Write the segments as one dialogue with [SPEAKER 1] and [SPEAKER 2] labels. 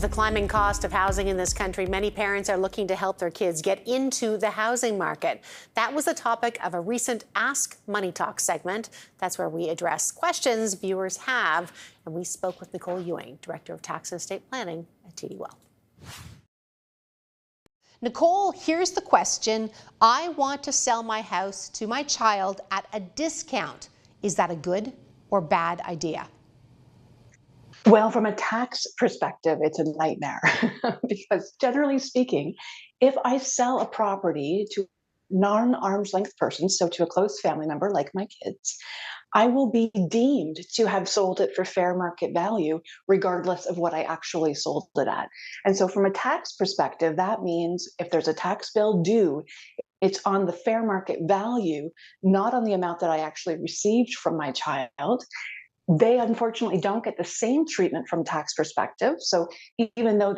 [SPEAKER 1] the climbing cost of housing in this country, many parents are looking to help their kids get into the housing market. That was the topic of a recent Ask Money Talk segment. That's where we address questions viewers have. And we spoke with Nicole Ewing, Director of Tax and Estate Planning at TD Wealth. Nicole, here's the question. I want to sell my house to my child at a discount. Is that a good or bad idea?
[SPEAKER 2] Well, from a tax perspective, it's a nightmare because generally speaking, if I sell a property to non-arm's length person, so to a close family member like my kids, I will be deemed to have sold it for fair market value, regardless of what I actually sold it at. And so from a tax perspective, that means if there's a tax bill due, it's on the fair market value, not on the amount that I actually received from my child. They unfortunately don't get the same treatment from tax perspective. So even though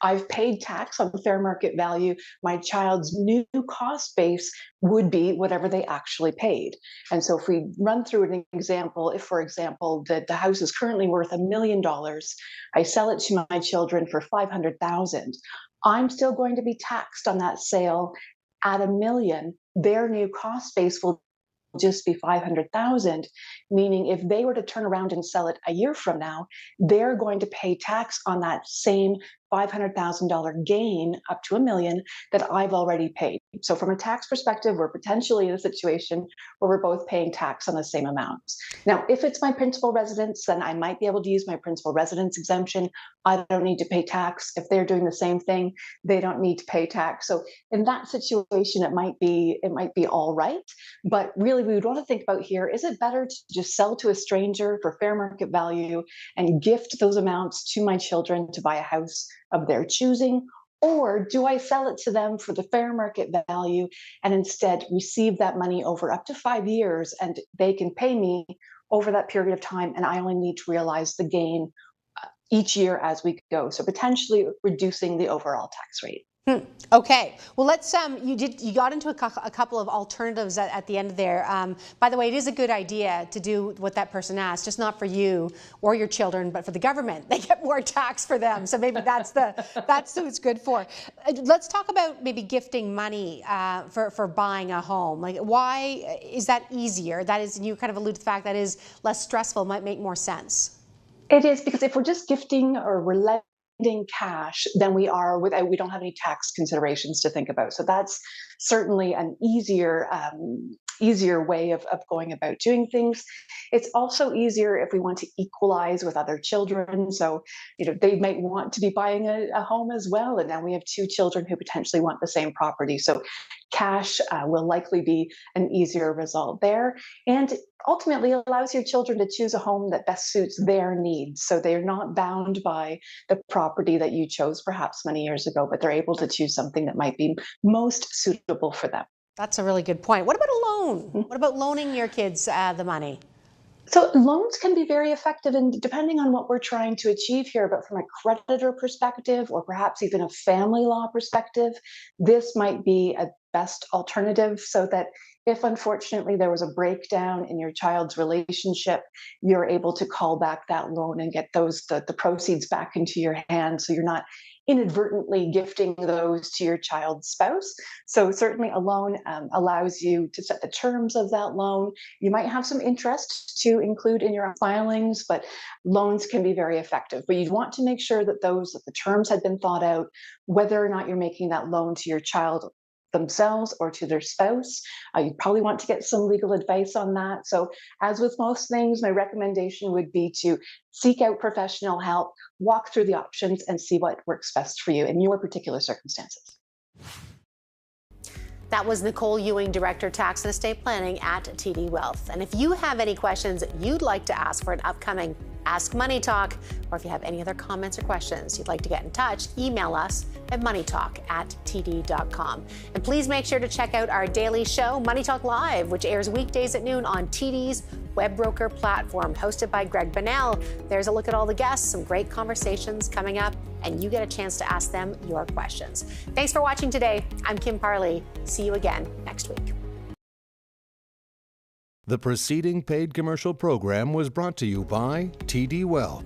[SPEAKER 2] I've paid tax on fair market value, my child's new cost base would be whatever they actually paid. And so if we run through an example, if, for example, the house is currently worth $1 million, I sell it to my children for $500,000, I'm still going to be taxed on that sale at $1 million. Their new cost base will just be 500,000, meaning if they were to turn around and sell it a year from now, they're going to pay tax on that same $500,000 gain up to $1 million that I've already paid. So from a tax perspective, we're potentially in a situation where we're both paying tax on the same amounts. Now, if it's my principal residence, then I might be able to use my principal residence exemption. I don't need to pay tax. If they're doing the same thing, they don't need to pay tax. So in that situation, it might be all right. But really, we would want to think about here, is it better to just sell to a stranger for fair market value and gift those amounts to my children to buy a house of their choosing? Or do I sell it to them for the fair market value and instead receive that money over up to 5 years, and they can pay me over that period of time, and I only need to realize the gain each year as we go? So potentially reducing the overall tax rate.
[SPEAKER 1] Okay. Well, let's. You got into a couple of alternatives at the end there. By the way, it is a good idea to do what that person asked, just not for you or your children, but for the government. They get more tax for them, so maybe that's who it's good for. Let's talk about maybe gifting money for buying a home. Like, why is that easier? That is, and you kind of allude to the fact that is less stressful. Might make more sense.
[SPEAKER 2] It is, because if we're just gifting or we're lending cash, then we don't have any tax considerations to think about. So that's certainly an easier way of going about doing things. It's also easier if we want to equalize with other children. So, they might want to be buying a home as well, and now we have 2 children who potentially want the same property. So cash will likely be an easier result there, and ultimately allows your children to choose a home that best suits their needs. So they're not bound by the property that you chose perhaps many years ago, but they're able to choose something that might be most suitable for them.
[SPEAKER 1] That's a really good point. What about a loan? What about loaning your kids the money?
[SPEAKER 2] So loans can be very effective, and depending on what we're trying to achieve here, but from a creditor perspective, or perhaps even a family law perspective, this might be a best alternative, so that if unfortunately there was a breakdown in your child's relationship, you're able to call back that loan and get the proceeds back into your hands, so you're not inadvertently gifting those to your child's spouse. So certainly a loan allows you to set the terms of that loan. You might have some interest to include in your filings, but loans can be very effective. But you'd want to make sure that the terms had been thought out, whether or not you're making that loan to your child themselves or to their spouse. You probably want to get some legal advice on that. So as with most things, my recommendation would be to seek out professional help, walk through the options, and see what works best for you in your particular circumstances.
[SPEAKER 1] That was Nicole Ewing, Director, Tax and Estate Planning at TD Wealth. And if you have any questions you'd like to ask for an upcoming Ask Money Talk, or if you have any other comments or questions you'd like to get in touch, email us at moneytalk@td.com. And please make sure to check out our daily show, Money Talk Live, which airs weekdays at noon on TD's web broker platform, hosted by Greg Bunnell. There's a look at all the guests, some great conversations coming up, and you get a chance to ask them your questions. Thanks for watching today. I'm Kim Parley. See you again next week.
[SPEAKER 3] The preceding paid commercial program was brought to you by TD Wealth.